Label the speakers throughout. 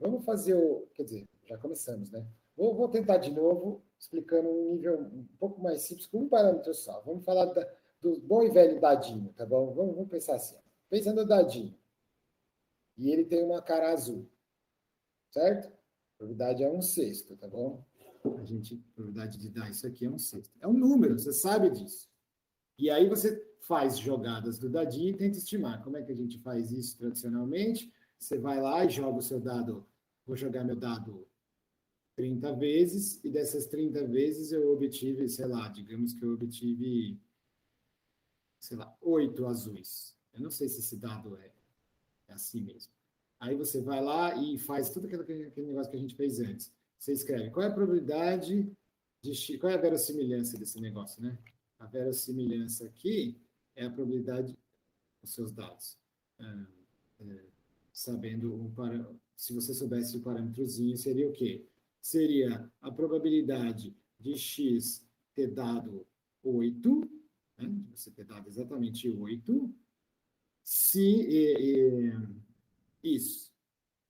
Speaker 1: Vamos fazer quer dizer, já começamos, né? Vou tentar de novo, explicando um nível um pouco mais simples, com um parâmetro só. Vamos falar do bom e velho dadinho, tá bom? Vamos pensar assim. Pensando no dadinho. E ele tem uma cara azul, certo? A probabilidade é 1/6, tá bom? A probabilidade de dar isso aqui é 1/6. É um número, você sabe disso. E aí você faz jogadas do dadinho e tenta estimar. Como é que a gente faz isso tradicionalmente? Você vai lá e joga o seu dado. Vou jogar meu dado 30 vezes, e dessas 30 vezes eu obtive, sei lá, digamos que eu obtive, sei lá, 8 azuis. Eu não sei se esse dado é assim mesmo. Aí você vai lá e faz tudo aquele negócio que a gente fez antes. Você escreve qual é a probabilidade qual é a verossimilhança desse negócio, né? A verossimilhança aqui é a probabilidade dos seus dados. Sabendo se você soubesse o parâmetrozinho, seria o quê? Seria a probabilidade de x ter dado 8, né? De você ter dado exatamente 8, se isso,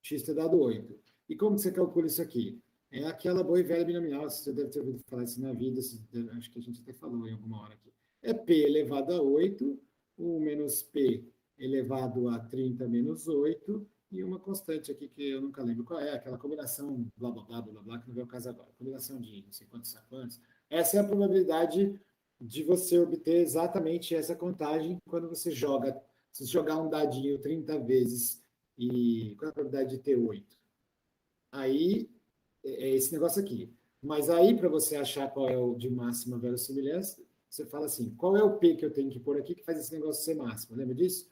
Speaker 1: x ter dado 8. E como você calcula isso aqui? É aquela boa e velha binomial, você deve ter ouvido falar isso na vida, acho que a gente até falou em alguma hora aqui. É p elevado a 8, 1 menos p elevado a 30 menos 8, e uma constante aqui que eu nunca lembro qual é, aquela combinação blá, blá, blá, blá, blá, que não vem ao caso agora. Combinação de não sei quantos. Essa é a probabilidade de você obter exatamente essa contagem quando você joga. Se jogar um dadinho 30 vezes, e qual é a probabilidade de ter 8? Aí, é esse negócio aqui. Mas aí, para você achar qual é o de máxima verossimilhança, você fala assim, qual é o P que eu tenho que pôr aqui que faz esse negócio ser máximo? Lembra disso?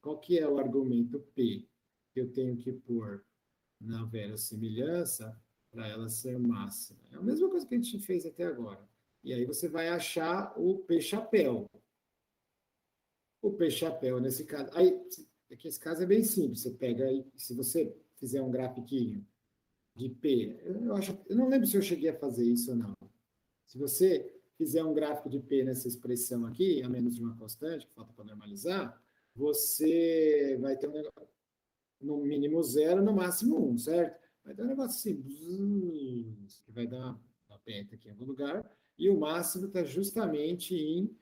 Speaker 1: Qual que é o argumento P que eu tenho que pôr na verossimilhança para ela ser máxima? É a mesma coisa que a gente fez até agora. E aí você vai achar o P chapéu. O P chapéu, nesse caso... Aí, esse caso é bem simples. Você pega aí, se você fizer um grafiquinho de P, eu não lembro se eu cheguei a fazer isso ou não. Se você fizer um gráfico de P nessa expressão aqui, a menos de uma constante, que falta para normalizar, você vai ter um negócio, no mínimo 0, no máximo 1, certo? Vai ter um negócio assim, que vai dar uma peta aqui em algum lugar, e o máximo está justamente em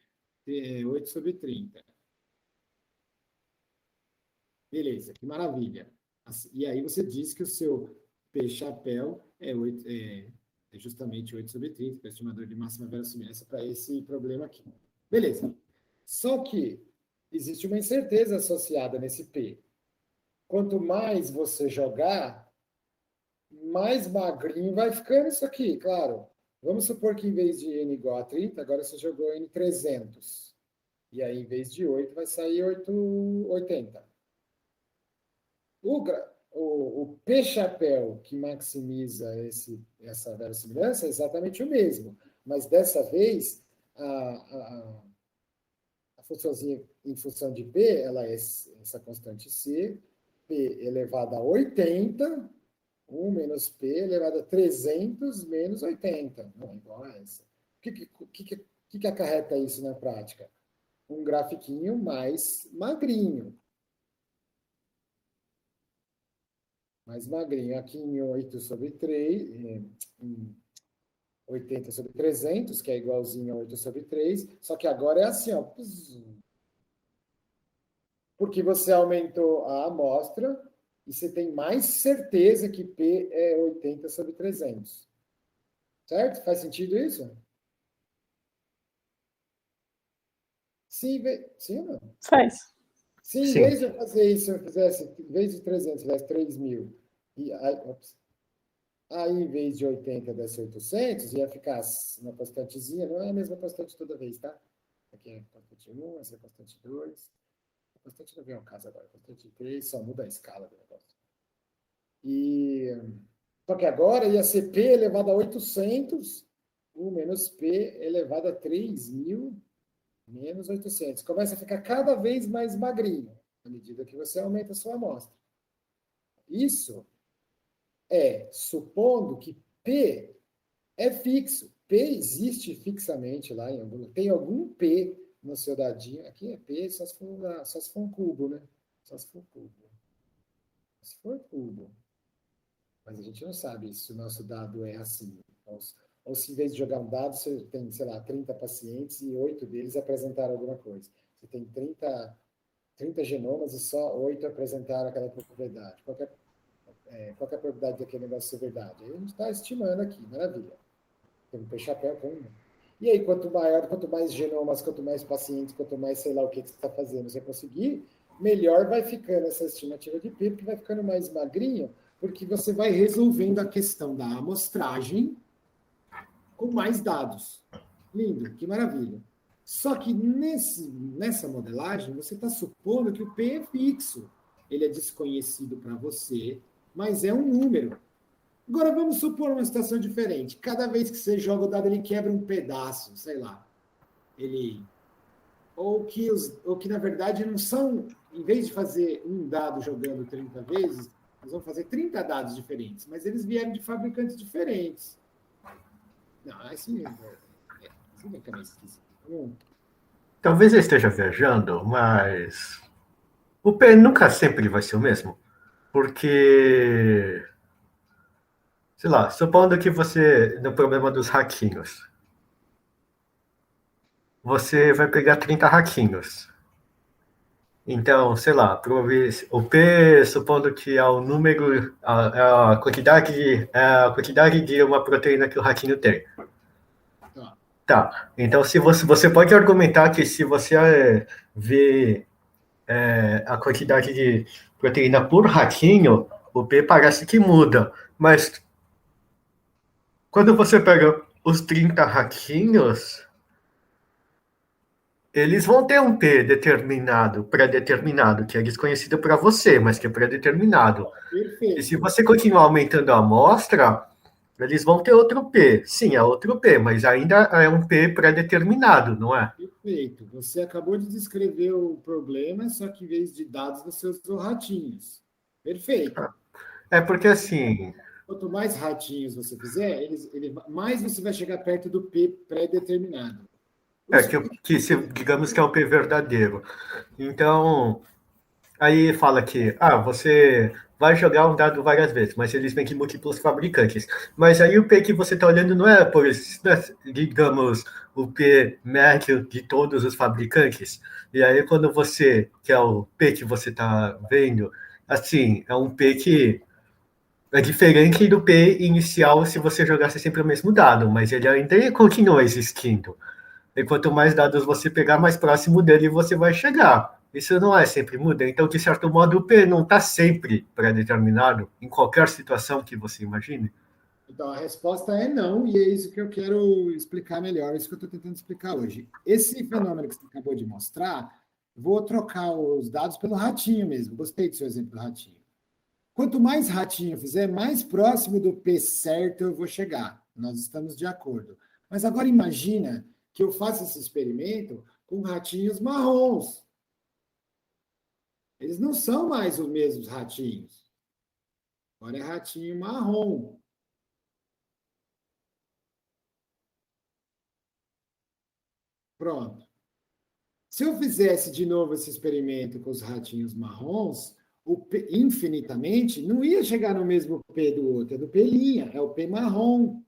Speaker 1: 8/30. Beleza, que maravilha. E aí você diz que o seu P chapéu é justamente 8/30, que é o estimador de máxima verossimilhança para esse problema aqui. Beleza. Só que existe uma incerteza associada nesse P. Quanto mais você jogar, mais magrinho vai ficando isso aqui, claro. Vamos supor que em vez de n igual a 30, agora você jogou n 300. E aí, em vez de 8, vai sair 80. O P-chapéu que maximiza essa verossimilhança é exatamente o mesmo, mas dessa vez a funçãozinha em função de P, ela é essa constante C, P elevado a 80, 1 menos P elevado a 300 menos 80. Não é igual a essa. O que acarreta isso na prática? Um grafiquinho mais magrinho. Mais magrinho. Aqui em 8/3, em 80/300, que é igualzinho a 8/3, só que agora é assim, ó. Porque você aumentou a amostra e você tem mais certeza que P é 80/300. Certo? Faz sentido isso? Sim ou não?
Speaker 2: Faz.
Speaker 1: Sim, em vez de eu fazer isso, eu fizesse, em vez de 300, fizesse 3.000, aí, em vez de 80 desse 800, ia ficar uma constantezinha, não é a mesma constante toda vez, tá? Aqui é a constante 1, essa é a constante 2. A constante não vem ao caso agora, a constante 3 só muda a escala do negócio. Só que agora ia ser P elevado a 800, 1 menos P elevado a 3.000 menos 800. Começa a ficar cada vez mais magrinho, à medida que você aumenta a sua amostra. Isso é supondo que P é fixo. P existe fixamente lá em algum. Tem algum P no seu dadinho. Aqui é P só se for um cubo, né? Só se for cubo. Se for cubo. gente não sabe se o nosso dado é assim. Ou se em vez de jogar um dado, você tem, sei lá, 30 pacientes e 8 deles apresentaram alguma coisa. Você tem 30 genomas e só 8 apresentaram aquela propriedade. Qual é a probabilidade daquele negócio ser verdade? Aí a gente está estimando aqui, maravilha. Tem um chapéu com um. E aí, quanto mais genomas, quanto mais pacientes, quanto mais sei lá o que você está fazendo, você conseguir, melhor vai ficando essa estimativa de P, porque vai ficando mais magrinho, porque você vai resolvendo a questão da amostragem com mais dados. Lindo, que maravilha. Só que nessa modelagem, você está supondo que o P é fixo. Ele é desconhecido para você, mas é um número. Agora vamos supor uma situação diferente. Cada vez que você joga o dado, ele quebra um pedaço, sei lá. Ou que na verdade não são, em vez de fazer um dado jogando 30 vezes, nós vamos fazer 30 dados diferentes, mas eles vieram de fabricantes diferentes. Não, assim fica meio esquisito.
Speaker 2: Talvez eu esteja viajando, mas o P nunca sempre vai ser o mesmo. Porque, sei lá, supondo que você, no problema dos raquinhos, você vai pegar 30 raquinhos. Então, sei lá, o P, supondo que é o número, a quantidade de uma proteína que o raquinho tem. Tá, então se você pode argumentar que se você vê a quantidade de proteína por raquinho, o P parece que muda, mas quando você pega os 30 raquinhos, eles vão ter um P determinado, pré-determinado, que é desconhecido para você, mas que é pré-determinado.
Speaker 1: Perfeito.
Speaker 2: E se você continuar aumentando a amostra, eles vão ter outro P. Sim, é outro P, mas ainda é um P pré-determinado, não é?
Speaker 1: Perfeito. Você acabou de descrever o problema, só que em vez de dados, você usou ratinhos. Perfeito.
Speaker 2: É porque assim.
Speaker 1: Quanto mais ratinhos você fizer, mais você vai chegar perto do P pré-determinado.
Speaker 2: Digamos que é um P verdadeiro. Então, aí fala que você vai jogar um dado várias vezes, mas eles vêm de múltiplos fabricantes. Mas aí o P que você está olhando não é, digamos, o P médio de todos os fabricantes. E aí quando que é o P que você está vendo, assim, é um P que é diferente do P inicial se você jogasse sempre o mesmo dado, mas ele ainda continua existindo. E quanto mais dados você pegar, mais próximo dele você vai chegar. Isso não é sempre muda. Então, de certo modo, o P não está sempre pré-determinado em qualquer situação que você imagine.
Speaker 1: Então, a resposta é não, e é isso que eu quero explicar melhor, é isso que eu estou tentando explicar hoje. Esse fenômeno que você acabou de mostrar, vou trocar os dados pelo ratinho mesmo. Gostei do seu exemplo do ratinho. Quanto mais ratinho eu fizer, mais próximo do P certo eu vou chegar. Nós estamos de acordo. Mas agora imagina que eu faça esse experimento com ratinhos marrons. Eles não são mais os mesmos ratinhos. Agora é ratinho marrom. Pronto. Se eu fizesse de novo esse experimento com os ratinhos marrons, o P, infinitamente, não ia chegar no mesmo P do outro, é do P linha, é o P marrom.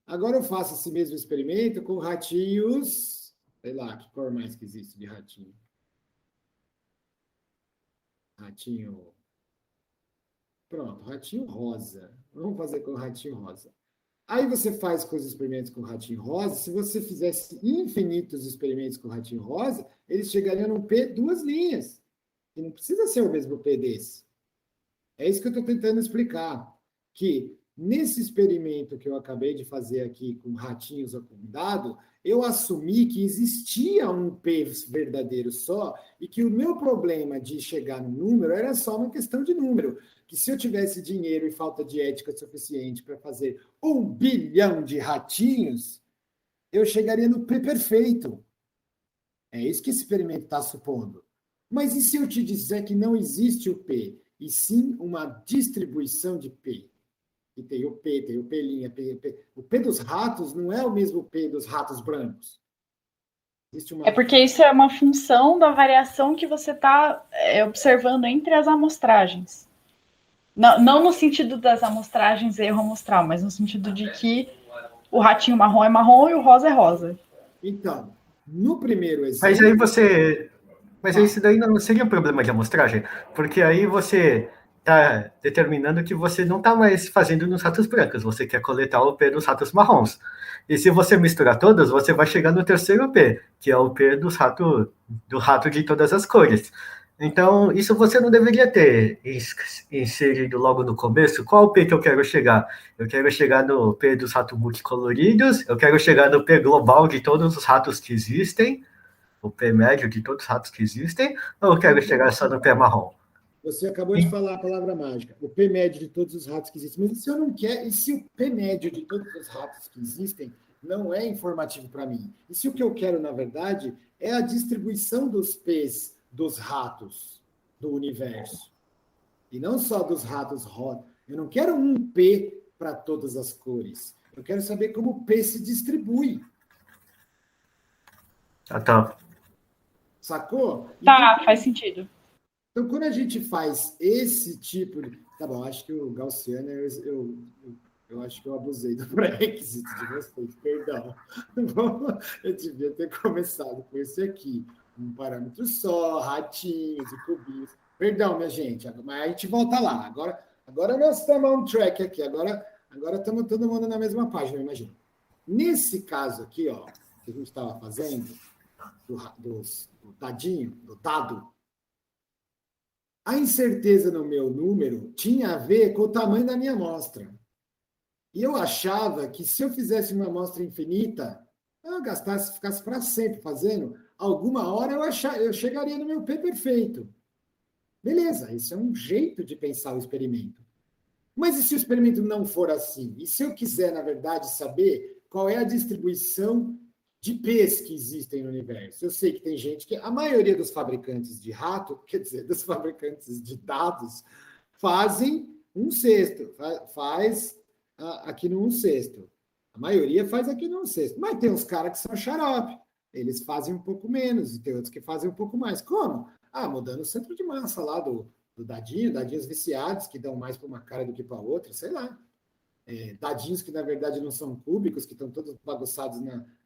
Speaker 1: Agora eu faço esse mesmo experimento com ratinhos, sei lá, que cor mais que existe de ratinho? Ratinho. Pronto, ratinho rosa. Vamos fazer com o ratinho rosa. Aí você faz com os experimentos com o ratinho rosa. Se você fizesse infinitos experimentos com o ratinho rosa, eles chegariam num P duas linhas. E não precisa ser o mesmo P desse. É isso que eu estou tentando explicar. Que nesse experimento que eu acabei de fazer aqui com ratinhos acumulados, eu assumi que existia um P verdadeiro só e que o meu problema de chegar no número era só uma questão de número. Que se eu tivesse dinheiro e falta de ética suficiente para fazer 1 bilhão de ratinhos, eu chegaria no P perfeito. É isso que esse experimento está supondo. Mas e se eu te disser que não existe o P, e sim uma distribuição de P? E tem o P, tem o P', P. O P dos ratos não é o mesmo P dos ratos brancos.
Speaker 3: É porque isso é uma função da variação que você está observando entre as amostragens. Não no sentido das amostragens erro amostral, mas no sentido de que o ratinho marrom é marrom e o rosa é rosa.
Speaker 1: Então, no primeiro
Speaker 2: Mas aí
Speaker 1: exemplo...
Speaker 2: você. Mas isso daí não seria um problema de amostragem, porque aí você está determinando que você não está mais fazendo nos ratos brancos, você quer coletar o P dos ratos marrons. E se você misturar todos, você vai chegar no terceiro P, que é o P do rato de todas as cores. Então, isso você não deveria ter inserido logo no começo. Qual o P que eu quero chegar? Eu quero chegar no P dos ratos multicoloridos, eu quero chegar no P global de todos os ratos que existem, o P médio de todos os ratos que existem, ou eu quero chegar só no P marrom?
Speaker 1: Você acabou de falar a palavra mágica, o P médio de todos os ratos que existem. Mas se eu não quero, e se o P médio de todos os ratos que existem não é informativo para mim? E se o que eu quero, na verdade, é a distribuição dos P's dos ratos do universo? E não só dos ratos rosa. Eu não quero um P para todas as cores. Eu quero saber como o P se distribui.
Speaker 2: Tá.
Speaker 1: Sacou?
Speaker 3: Tá, então, faz sentido.
Speaker 1: Então, quando a gente faz esse tipo de... Tá bom, acho que o Gaussiano, eu acho que eu abusei do pré-requisito de vocês, perdão. Eu devia ter começado com esse aqui. Um parâmetro só, ratinhos e cubinhos. Perdão, minha gente, mas a gente volta lá. Agora nós estamos on track aqui. Agora estamos todo mundo na mesma página, eu imagino. Nesse caso aqui, ó, que a gente estava fazendo, do dadinho, do dado, a incerteza no meu número tinha a ver com o tamanho da minha amostra. E eu achava que se eu fizesse uma amostra infinita, eu ficasse para sempre fazendo, alguma hora eu chegaria no meu P perfeito. Beleza, esse é um jeito de pensar o experimento. Mas e se o experimento não for assim? E se eu quiser, na verdade, saber qual é a distribuição de P's que existem no universo? Eu sei que tem gente que... A maioria dos fabricantes de rato, quer dizer, dos fabricantes de dados, fazem um sexto, faz aqui no um sexto. A maioria faz aqui no um sexto. Mas tem uns caras que são xarope. Eles fazem um pouco menos, e tem outros que fazem um pouco mais. Como? Mudando o centro de massa lá do dadinhos viciados, que dão mais para uma cara do que para outra, sei lá. Dadinhos que, na verdade, não são cúbicos, que estão todos bagunçados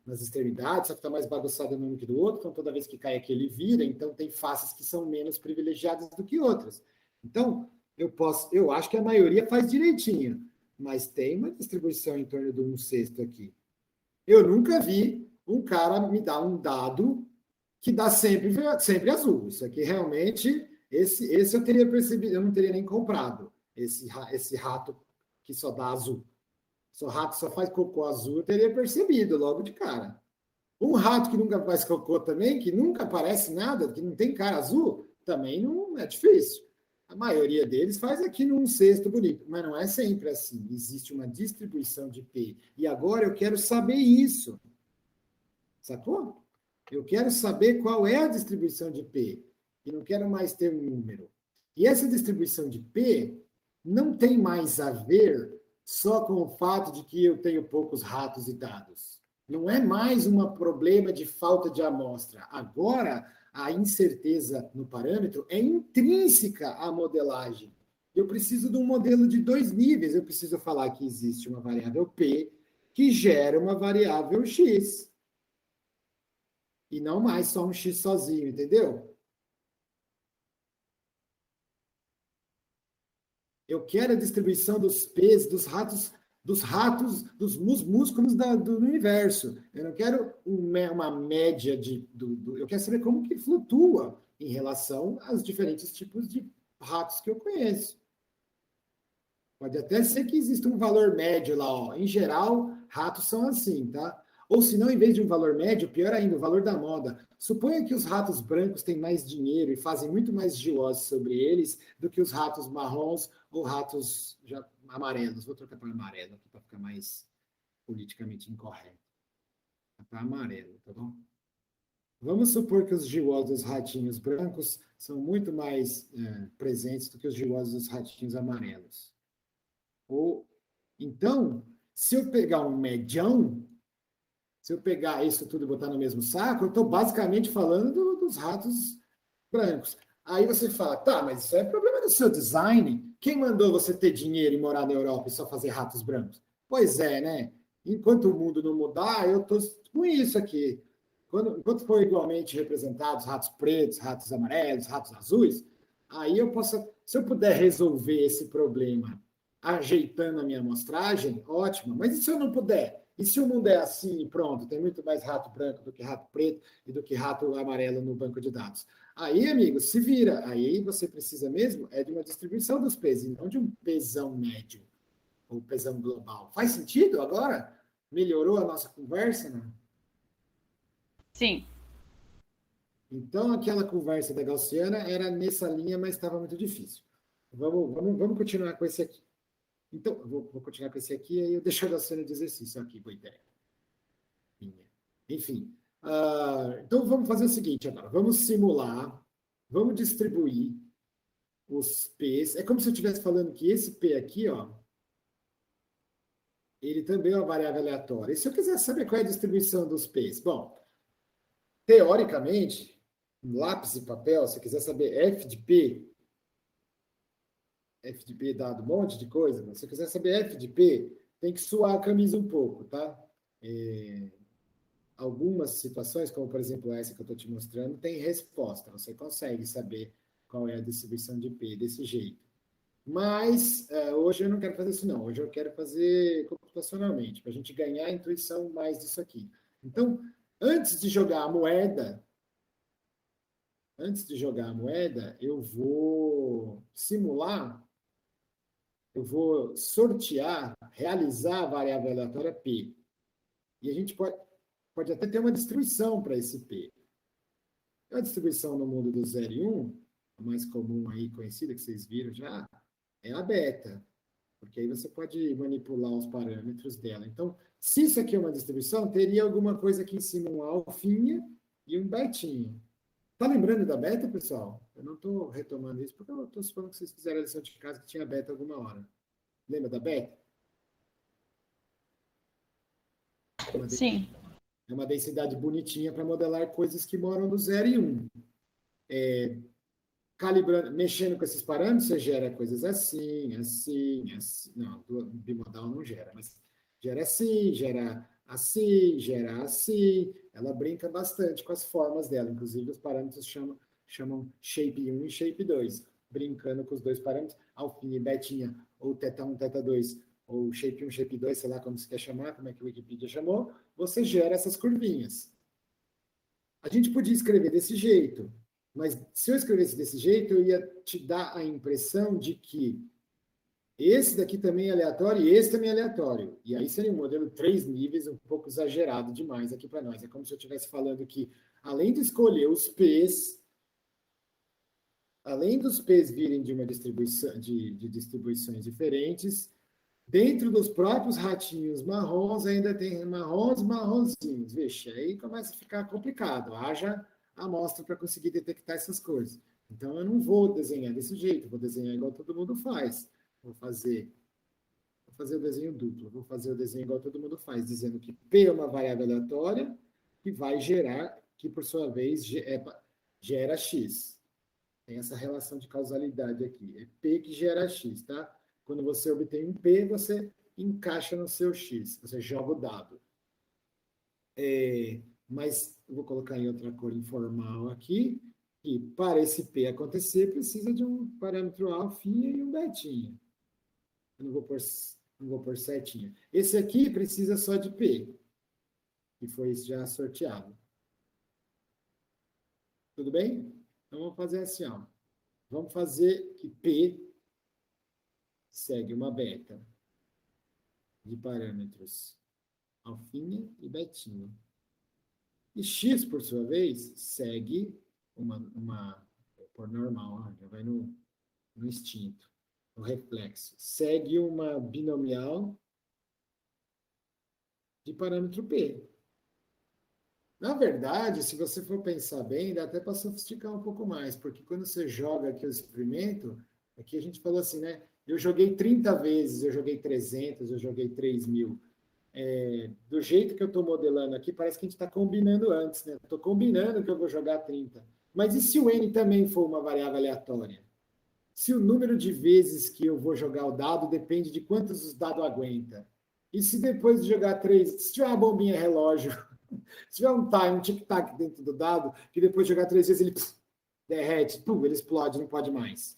Speaker 1: nas extremidades, só que está mais bagunçado num que do outro, então toda vez que cai aqui ele vira, então tem faces que são menos privilegiadas do que outras. Então, eu acho que a maioria faz direitinho, mas tem uma distribuição em torno de um sexto aqui. Eu nunca vi um cara me dar um dado que dá sempre azul. Isso aqui realmente, esse eu teria percebido, eu não teria nem comprado esse rato que só dá azul. Se o rato só faz cocô azul, eu teria percebido logo de cara. Um rato que nunca faz cocô também, que nunca aparece nada, que não tem cara azul, também não é difícil. A maioria deles faz aqui num cesto bonito, mas não é sempre assim. Existe uma distribuição de P. E agora eu quero saber isso. Sacou? Eu quero saber qual é a distribuição de P. E não quero mais ter um número. E essa distribuição de P não tem mais a ver só com o fato de que eu tenho poucos ratos e dados. Não é mais um problema de falta de amostra. Agora, a incerteza no parâmetro é intrínseca à modelagem. Eu preciso de um modelo de 2 níveis. Eu preciso falar que existe uma variável P que gera uma variável X. E não mais só um X sozinho, entendeu? Eu quero a distribuição dos P's, dos ratos, dos músculos do universo. Eu não quero uma média eu quero saber como que flutua em relação aos diferentes tipos de ratos que eu conheço. Pode até ser que exista um valor médio lá, ó. Em geral, ratos são assim, tá? Ou se não, em vez de um valor médio, pior ainda, o valor da moda. Suponha que os ratos brancos têm mais dinheiro e fazem muito mais giose sobre eles do que os ratos marrons ou ratos amarelos. Vou trocar para amarelo aqui para ficar mais politicamente incorreto. Para amarelo, tá bom? Vamos supor que os giós dos ratinhos brancos são muito mais presentes do que os giós dos ratinhos amarelos. Então, se eu pegar um medião, se eu pegar isso tudo e botar no mesmo saco, eu estou basicamente falando dos ratos brancos. Aí você fala, tá, mas isso é problema do seu design. Quem mandou você ter dinheiro e morar na Europa e só fazer ratos brancos? Pois é, né? Enquanto o mundo não mudar, eu estou com isso aqui. Enquanto for igualmente representados ratos pretos, ratos amarelos, ratos azuis, aí eu posso, se eu puder resolver esse problema ajeitando a minha amostragem, ótimo. Mas e se eu não puder? E se o mundo é assim e pronto, tem muito mais rato branco do que rato preto e do que rato amarelo no banco de dados? Aí, amigo, se vira. Aí você precisa mesmo de uma distribuição dos pesos, não de um pesão médio ou pesão global. Faz sentido agora? Melhorou a nossa conversa, não?
Speaker 3: Sim.
Speaker 1: Então, aquela conversa da Gaussiana era nessa linha, mas estava muito difícil. Vamos continuar com esse aqui. Então, vou continuar com esse aqui, aí eu deixo a Gaussiana de exercício aqui, boa ideia. Enfim, então vamos fazer o seguinte agora. Vamos simular, vamos distribuir os P's. É como se eu estivesse falando que esse P aqui, ó, ele também é uma variável aleatória. E se eu quiser saber qual é a distribuição dos P's? Bom, teoricamente, lápis e papel, se eu quiser saber F de P dado um monte de coisa, mas se eu quiser saber F de P, tem que suar a camisa um pouco, tá? Algumas situações, como por exemplo essa que eu estou te mostrando, tem resposta. Você consegue saber qual é a distribuição de P desse jeito. Mas hoje eu não quero fazer isso, não. Hoje eu quero fazer computacionalmente, para a gente ganhar a intuição mais disso aqui. Então, antes de jogar a moeda, eu vou simular, eu vou sortear, realizar a variável aleatória P. E a gente pode até ter uma distribuição para esse P. A distribuição no mundo do 0 e 1, a mais comum aí, conhecida, que vocês viram já, é a beta, porque aí você pode manipular os parâmetros dela. Então, se isso aqui é uma distribuição, teria alguma coisa aqui em cima, um alfinha e um betinha. Tá lembrando da beta, pessoal? Eu não estou retomando isso, porque eu estou supondo que vocês fizeram a lição de casa que tinha beta alguma hora. Lembra da beta?
Speaker 3: Sim.
Speaker 1: É uma densidade bonitinha para modelar coisas que moram no 0 e 1. Calibrando, mexendo com esses parâmetros, você gera coisas assim, assim, assim. Não, bimodal não gera, mas gera assim, gera assim, gera assim. Ela brinca bastante com as formas dela. Inclusive, os parâmetros chamam shape 1 e shape 2, brincando com os dois parâmetros, alfinha e betinha, ou teta 1, teta 2, ou shape 1, shape 2, sei lá como você quer chamar, como é que o Wikipedia chamou, você gera essas curvinhas. A gente podia escrever desse jeito, mas se eu escrevesse desse jeito, eu ia te dar a impressão de que esse daqui também é aleatório e esse também é aleatório. E aí seria um modelo 3 níveis, um pouco exagerado demais aqui para nós. É como se eu estivesse falando que, além de escolher os P's, além dos P's virem de uma distribuição de distribuições diferentes, dentro dos próprios ratinhos marrons, ainda tem marronzinhos. Vixe, aí começa a ficar complicado. Haja amostra para conseguir detectar essas coisas. Então, eu não vou desenhar desse jeito, vou desenhar igual todo mundo faz. Vou fazer o desenho duplo, vou fazer o desenho igual todo mundo faz, dizendo que P é uma variável aleatória que vai gerar, que por sua vez gera X. Tem essa relação de causalidade aqui. É P que gera X, tá? Quando você obtém um P, você encaixa no seu X, você joga o dado. Mas eu vou colocar em outra cor informal aqui, que para esse P acontecer, precisa de um parâmetro alfinha e um betinha. Eu não vou pôr setinha. Esse aqui precisa só de P, que foi já sorteado. Tudo bem? Então, vamos fazer assim, ó. Vamos fazer que P segue uma beta de parâmetros alfinha e betinha. E X, por sua vez, segue por normal, já vai no instinto, no reflexo. Segue uma binomial de parâmetro P. Na verdade, se você for pensar bem, dá até para sofisticar um pouco mais, porque quando você joga aqui o experimento, aqui a gente falou assim, né? Eu joguei 30 vezes, eu joguei 300, eu joguei 3.000. Do jeito que eu estou modelando aqui, parece que a gente está combinando antes, né? Estou combinando que eu vou jogar 30. Mas e se o N também for uma variável aleatória? Se o número de vezes que eu vou jogar o dado depende de quantos o dado aguenta? E se depois de jogar 3, se tiver uma bombinha relógio, se tiver um time, um tic-tac dentro do dado, que depois de jogar 3 vezes ele derrete, ele explode, não pode mais.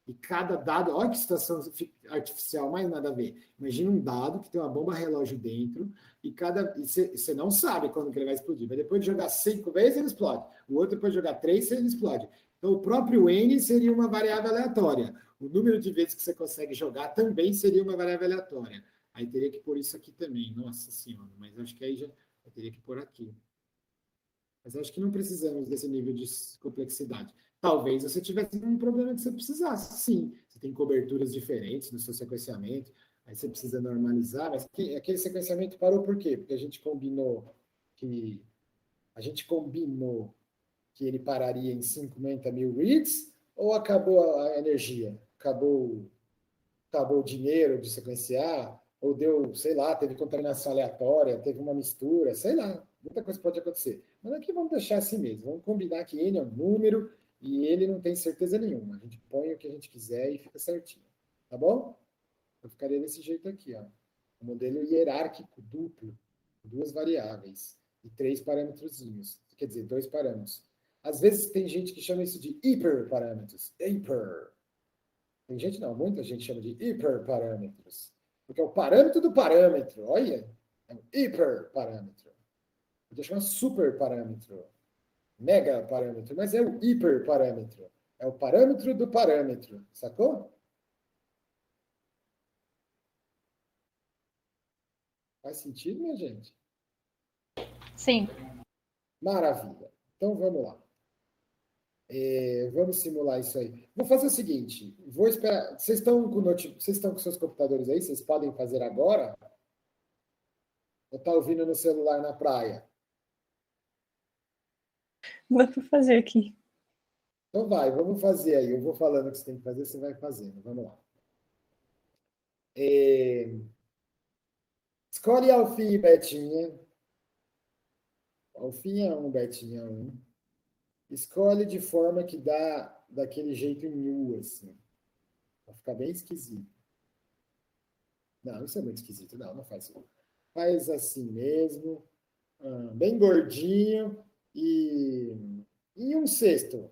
Speaker 1: E cada dado, olha que situação artificial, mais nada a ver. Imagina um dado que tem uma bomba relógio dentro e você não sabe quando que ele vai explodir. Mas depois de jogar 5 vezes, ele explode. O outro, depois de jogar 3, ele explode. Então, o próprio N seria uma variável aleatória. O número de vezes que você consegue jogar também seria uma variável aleatória. Aí teria que pôr isso aqui também. Nossa Senhora, mas acho que aí já eu teria que pôr aqui. Mas acho que não precisamos desse nível de complexidade. Talvez você tivesse um problema que você precisasse, sim. Você tem coberturas diferentes no seu sequenciamento, aí você precisa normalizar, mas aquele sequenciamento parou por quê? Porque a gente combinou que ele pararia em 50 mil reads, ou acabou a energia? Acabou o dinheiro de sequenciar, ou deu, sei lá, teve contaminação aleatória, teve uma mistura, sei lá, muita coisa pode acontecer. Mas aqui vamos deixar assim mesmo, vamos combinar que N é um número e ele não tem certeza nenhuma. A gente põe o que a gente quiser e fica certinho. Tá bom? Eu ficaria desse jeito aqui, ó. Um modelo hierárquico duplo, duas variáveis e 3 parâmetrozinhos. Quer dizer, 2 parâmetros. Às vezes tem gente que chama isso de hiperparâmetros. Hyper. Tem gente não, muita gente chama de hiperparâmetros. Porque é o parâmetro do parâmetro. Olha, é um hiperparâmetro. Podia chamar superparâmetro, mega parâmetro, mas é o hiperparâmetro. É o parâmetro do parâmetro. Sacou? Faz sentido, minha gente?
Speaker 3: Sim.
Speaker 1: Maravilha. Então vamos lá. Vamos simular isso aí. Vou fazer o seguinte, vou esperar. Vocês estão com seus computadores aí? Vocês podem fazer agora? Ou está ouvindo no celular na praia?
Speaker 4: Dá para fazer aqui.
Speaker 1: Então vai, vamos fazer aí. Eu vou falando o que você tem que fazer, você vai fazendo. Vamos lá. Escolhe Alfinha e Betinha. Alfinha 1, Betinha 1. Escolhe de forma que dá daquele jeito nu, assim. Vai ficar bem esquisito. Não, isso é muito esquisito. Não, não faz isso. Faz assim mesmo. Bem gordinho. E um cesto.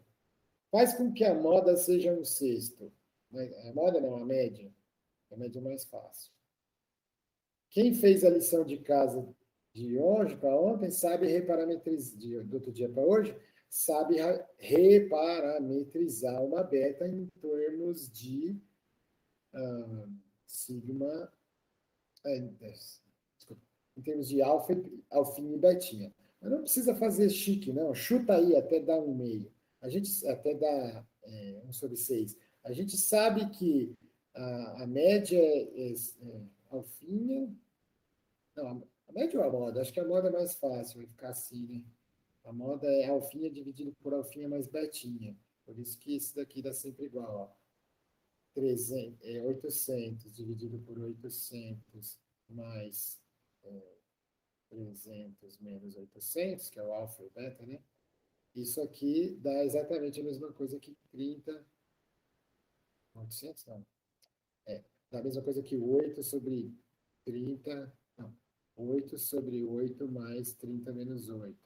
Speaker 1: Faz com que a moda seja um cesto. A moda não, a média. A média é mais fácil. Quem fez a lição de casa de hoje para ontem sabe reparametrizar, do outro dia para hoje, sabe reparametrizar uma beta em termos de sigma, desculpa, em termos de alfinha e betinha. Mas não precisa fazer chique, não. Chuta aí até dar 1,5. A gente até dá 1/6. A gente sabe que a média é alfinha. Não, a média ou a moda? Acho que a moda é mais fácil, vai ficar assim, né? A moda é alfinha dividido por alfinha mais betinha. Por isso que isso daqui dá sempre igual, ó. 800 dividido por 800 mais 300 menos 800, que é o alfa e o beta, né? Isso aqui dá exatamente a mesma coisa que 30... 800 não. Dá a mesma coisa que 8 sobre 30... Não. 8 sobre 8 mais 30 menos 8.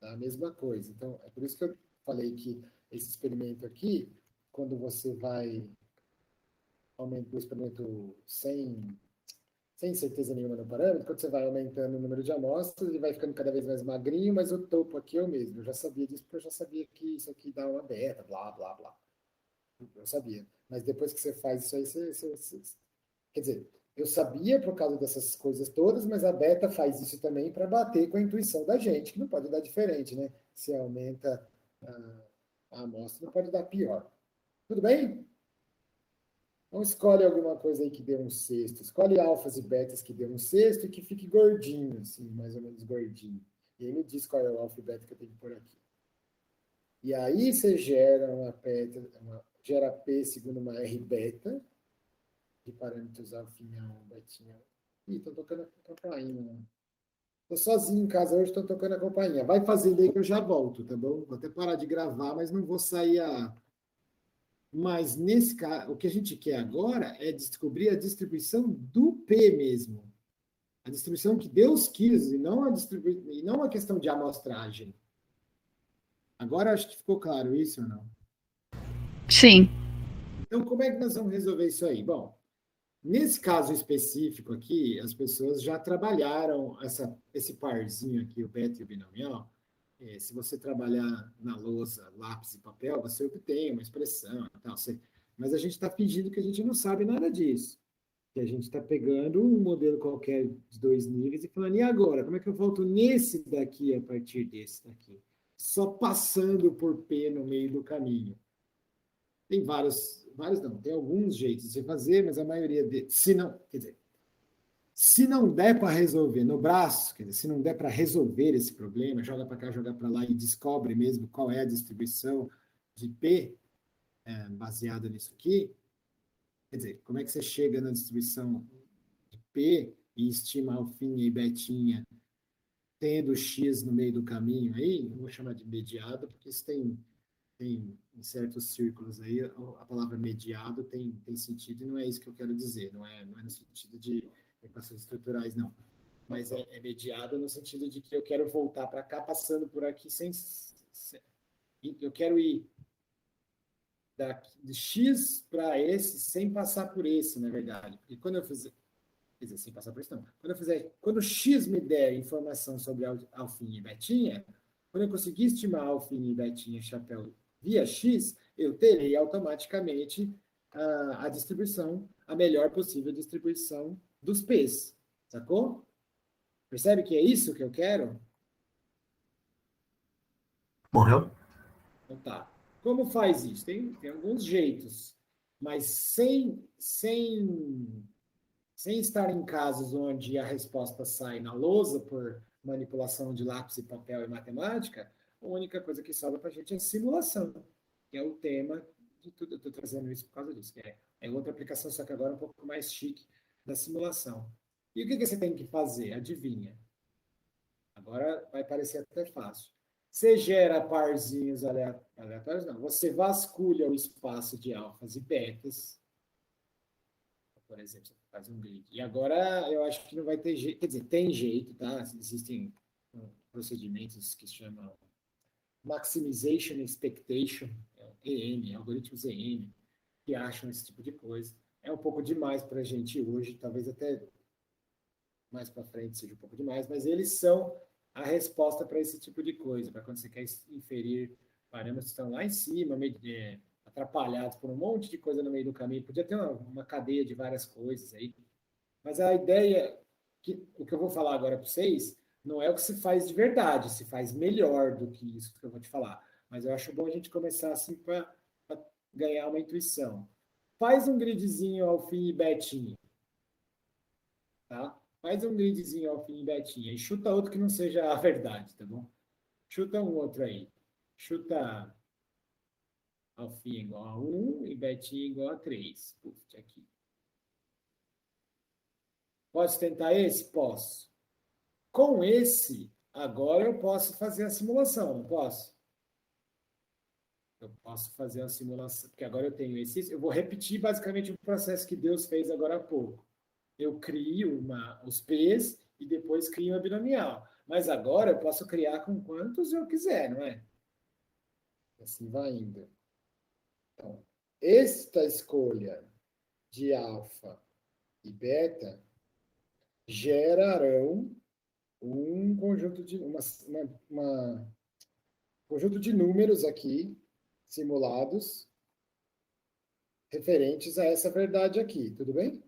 Speaker 1: Dá a mesma coisa. Então, é por isso que eu falei que esse experimento aqui, quando você vai aumentar o experimento sem certeza nenhuma no parâmetro, quando você vai aumentando o número de amostras, ele vai ficando cada vez mais magrinho, mas o topo aqui é o mesmo. Eu já sabia disso, porque eu já sabia que isso aqui dá uma beta, blá, blá, blá. Eu sabia. Mas depois que você faz isso aí, quer dizer, eu sabia por causa dessas coisas todas, mas a beta faz isso também para bater com a intuição da gente, que não pode dar diferente, né? Se aumenta a amostra, não pode dar pior. Tudo bem? Então, escolhe alguma coisa aí que dê um sexto. Escolhe alfas e betas que dê um sexto e que fique gordinho, assim, mais ou menos gordinho. E aí me diz qual é o alfa e beta que eu tenho que pôr aqui. E aí você gera gera P segundo uma R beta, de parâmetros alfinha 1, betinha 1. Ih, estão tocando a campainha, né? Tô sozinho em casa hoje, estou tocando a campainha. Vai fazendo aí que eu já volto, tá bom? Vou até parar de gravar, mas não vou sair a. Mas nesse caso, o que a gente quer agora é descobrir a distribuição do P mesmo. A distribuição que Deus quis, e não a questão de amostragem. Agora acho que ficou claro isso ou não?
Speaker 3: Sim.
Speaker 1: Então, como é que nós vamos resolver isso aí? Bom, nesse caso específico aqui, as pessoas já trabalharam esse parzinho aqui, o beta e o binomial. Se você trabalhar na lousa, lápis e papel, você obtém uma expressão e tal. Mas a gente está fingindo que a gente não sabe nada disso. Que a gente está pegando um modelo qualquer de 2 níveis e falando, e agora? Como é que eu volto nesse daqui a partir desse daqui? Só passando por P no meio do caminho. Tem vários não, tem alguns jeitos de você fazer, mas a maioria deles, se não, quer dizer, se não der para resolver no braço, quer dizer, se não der para resolver esse problema, joga para cá, joga para lá e descobre mesmo qual é a distribuição de P, baseada nisso aqui, quer dizer, como é que você chega na distribuição de P e estima alfinha e betinha tendo X no meio do caminho aí, não vou chamar de mediado, porque isso tem em certos círculos aí, a palavra mediado tem sentido, e não é isso que eu quero dizer, não é no sentido de equações estruturais, não. Mas é mediado no sentido de que eu quero voltar para cá, passando por aqui, eu quero ir de X para esse, sem passar por esse, na verdade. Porque quando eu fizer, quer dizer, sem passar por isso, não. Quando o X me der informação sobre alfinha e betinha, quando eu conseguir estimar alfinha e betinha chapéu via X, eu terei automaticamente a distribuição, a melhor possível distribuição dos P's. Sacou? Percebe que é isso que eu quero?
Speaker 2: Morreu?
Speaker 1: Então tá. Como faz isso? Tem alguns jeitos, mas sem estar em casos onde a resposta sai na lousa por manipulação de lápis e papel e matemática, a única coisa que sobra para a gente é simulação, que é o tema de tudo. Eu estou trazendo isso por causa disso, que é outra aplicação, só que agora um pouco mais chique da simulação. E o que você tem que fazer? Adivinha. Agora vai parecer até fácil. Você gera parzinhos aleatórios, não. Você vasculha o espaço de alfas e betas, por exemplo, você faz um grid. E agora eu acho que não vai ter jeito, quer dizer, tem jeito, tá? Existem procedimentos que se chamam Maximization Expectation, EM, algoritmos EM, que acham esse tipo de coisa. É um pouco demais para a gente hoje, talvez até mais para frente seja um pouco demais, mas eles são a resposta para esse tipo de coisa, para quando você quer inferir parâmetros que estão lá em cima, atrapalhados por um monte de coisa no meio do caminho. Podia ter uma cadeia de várias coisas aí. Mas a ideia, o que eu vou falar agora para vocês, não é o que se faz de verdade, se faz melhor do que isso que eu vou te falar. Mas eu acho bom a gente começar assim para ganhar uma intuição. Faz um gridzinho alfinha e betinha. Tá? Faz um gridzinho alfinha e betinha. E chuta outro que não seja a verdade, tá bom? Chuta um outro aí. Chuta alfinha igual a 1 e betinha igual a 3. Putz, aqui. Posso tentar esse? Posso. Com esse, agora eu posso fazer a simulação, não posso? Eu posso fazer a simulação, porque agora eu tenho esse. Eu vou repetir basicamente o processo que Deus fez agora há pouco. Eu crio os P's e depois crio a binomial. Mas agora eu posso criar com quantos eu quiser, não é? Assim vai indo. Então, esta escolha de alfa e beta gerarão um conjunto de conjunto de números aqui simulados referentes a essa verdade aqui, tudo bem?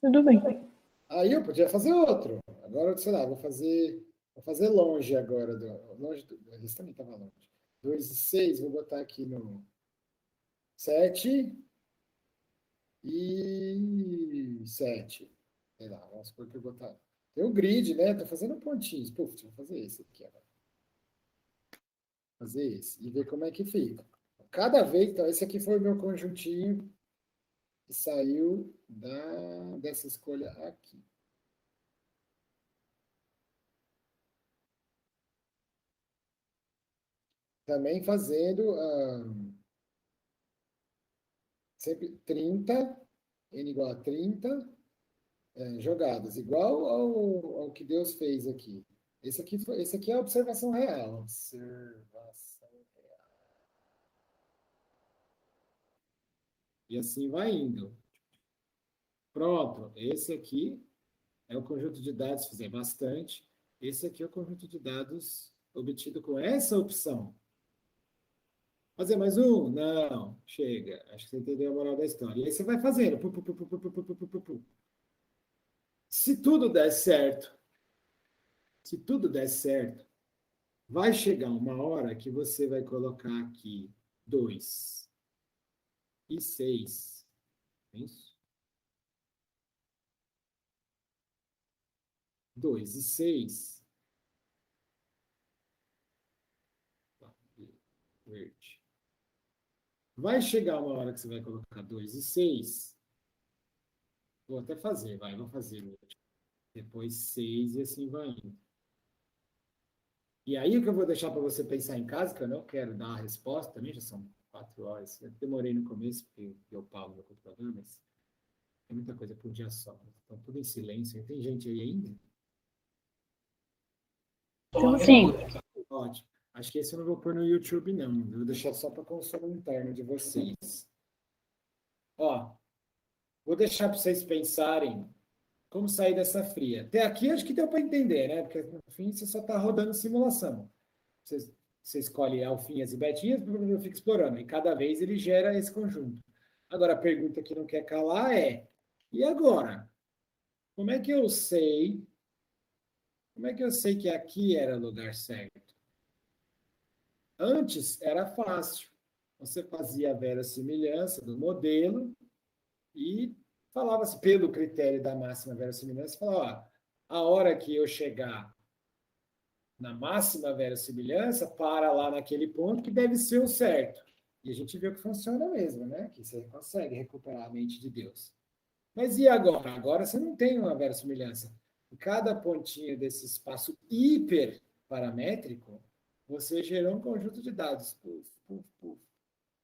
Speaker 4: Tudo bem.
Speaker 1: Aí eu podia fazer outro. Agora, sei lá, vou fazer longe agora. Esse também estava longe. 2 e 6, vou botar aqui no 7 e 7. Sei lá, vamos supor que eu botar. Tem um grid, né? Tô fazendo pontinhos. Puf, vou fazer esse aqui agora. Fazer esse. E ver como é que fica. cada vez... Então, esse aqui foi o meu conjuntinho que saiu dessa escolha aqui. Também fazendo sempre 30, n igual a 30 jogadas, igual ao que Deus fez aqui. Esse aqui é a observação real. Observação real. E assim vai indo. Pronto, esse aqui é o conjunto de dados, fizer bastante. Esse aqui é o conjunto de dados obtido com essa opção. Fazer mais um? Não, chega. Acho que você entendeu a moral da história. E aí você vai fazendo. Se tudo der certo, vai chegar uma hora que você vai colocar aqui 2 e 6. Isso? 2 e 6. Verde. Vai chegar uma hora que você vai colocar 2 e 6. Vou até fazer, vou fazer. Depois 6 e assim vai indo. E aí o que eu vou deixar para você pensar em casa, que eu não quero dar a resposta, também já são 4 horas. Eu demorei no começo, porque eu paro no computador, mas é muita coisa por um dia só. Então, tudo em silêncio. Tem gente aí ainda?
Speaker 3: Sim.
Speaker 1: Ótimo. Acho que esse eu não vou pôr no YouTube, não. Eu vou deixar só para consumo interno de vocês. Ó, vou deixar para vocês pensarem como sair dessa fria. Até aqui acho que deu para entender, né? Porque no fim você só está rodando simulação. Você escolhe alfinhas e betinhas, fica explorando. E cada vez ele gera esse conjunto. Agora, a pergunta que não quer calar é: e agora? Como é que eu sei que aqui era o lugar certo? Antes era fácil. Você fazia a verossimilhança do modelo e falava-se pelo critério da máxima verossimilhança, falava, ó, a hora que eu chegar na máxima verossimilhança, para lá naquele ponto que deve ser o certo. E a gente viu que funciona mesmo, né? Que você consegue recuperar a mente de Deus. Mas e agora? Agora você não tem uma verossimilhança. Em cada pontinho desse espaço hiperparamétrico, você gerou um conjunto de dados. Puf, puf, puf.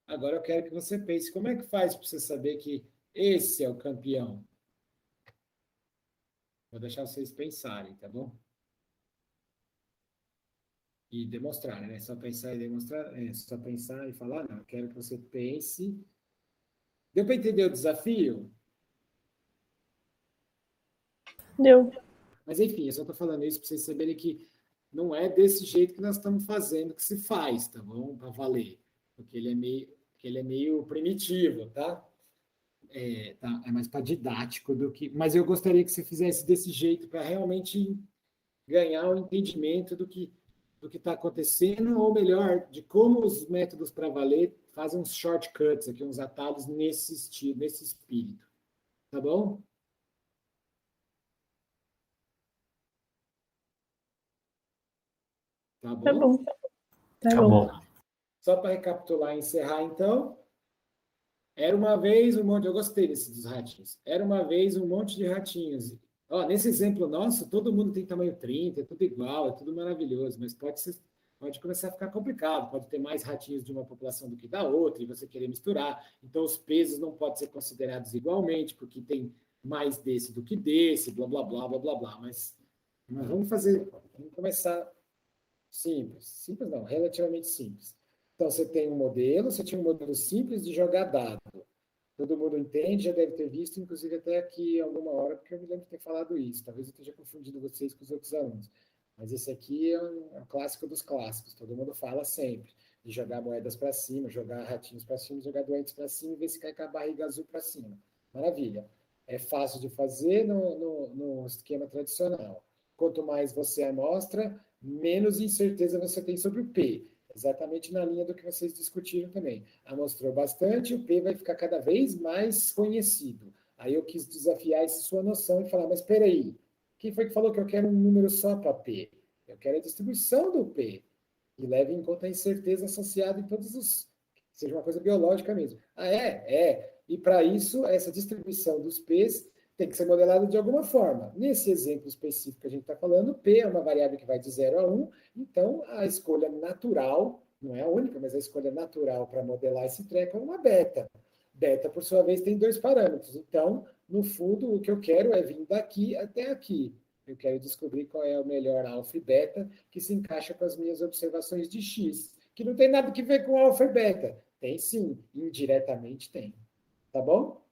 Speaker 1: Agora eu quero que você pense, como é que faz para você saber que esse é o campeão? Vou deixar vocês pensarem, tá bom? E demonstrar, né? Só pensar e demonstrar, só pensar e falar, não. Eu quero que você pense. Deu para entender o desafio?
Speaker 4: Deu.
Speaker 1: Mas, enfim, eu só estou falando isso para vocês saberem que não é desse jeito que nós estamos fazendo que se faz, tá bom? Para valer. Porque ele é meio primitivo, tá? É mais para didático do que... Mas eu gostaria que você fizesse desse jeito para realmente ganhar o entendimento do que está acontecendo, ou melhor, de como os métodos para valer fazem uns shortcuts aqui, uns atalhos nesse estilo, nesse espírito. Tá bom? Tá bom?
Speaker 4: Tá bom.
Speaker 2: Tá bom.
Speaker 1: Só para recapitular e encerrar, então. Era uma vez um monte... Eu gostei desse dos ratinhos. Era uma vez um monte de ratinhos. Ó, nesse exemplo nosso, todo mundo tem tamanho 30, é tudo igual, é tudo maravilhoso, mas pode começar a ficar complicado, pode ter mais ratinhos de uma população do que da outra, e você querer misturar. Então, os pesos não podem ser considerados igualmente, porque tem mais desse do que desse, blá, blá, blá, blá, blá, blá. Mas vamos começar simples. Simples não, relativamente simples. Então, você tinha um modelo simples de jogar dado. Todo mundo entende, já deve ter visto, inclusive até aqui alguma hora, porque eu me lembro de ter falado isso. Talvez eu esteja confundindo vocês com os outros alunos. Mas esse aqui é um clássico dos clássicos. Todo mundo fala sempre de jogar moedas para cima, jogar ratinhos para cima, jogar doentes para cima e ver se cai com a barriga azul para cima. Maravilha. É fácil de fazer no esquema tradicional. Quanto mais você amostra, menos incerteza você tem sobre o P. Exatamente na linha do que vocês discutiram também. Amostrou bastante, o P vai ficar cada vez mais conhecido. Aí eu quis desafiar essa sua noção e falar, mas espera aí, quem foi que falou que eu quero um número só para P? Eu quero a distribuição do P. E leve em conta a incerteza associada em todos os seja uma coisa biológica mesmo. Ah, é? É. E para isso, essa distribuição dos P's tem que ser modelada de alguma forma. Nesse exemplo específico que a gente está falando, P é uma variável que vai de 0 a 1, então a escolha natural, não é a única, mas a escolha natural para modelar esse treco é uma beta. Beta, por sua vez, tem 2 parâmetros. Então, no fundo, o que eu quero é vir daqui até aqui. Eu quero descobrir qual é o melhor alfa e beta que se encaixa com as minhas observações de X, que não tem nada a ver com alfa e beta. Tem sim, indiretamente tem. Tá bom?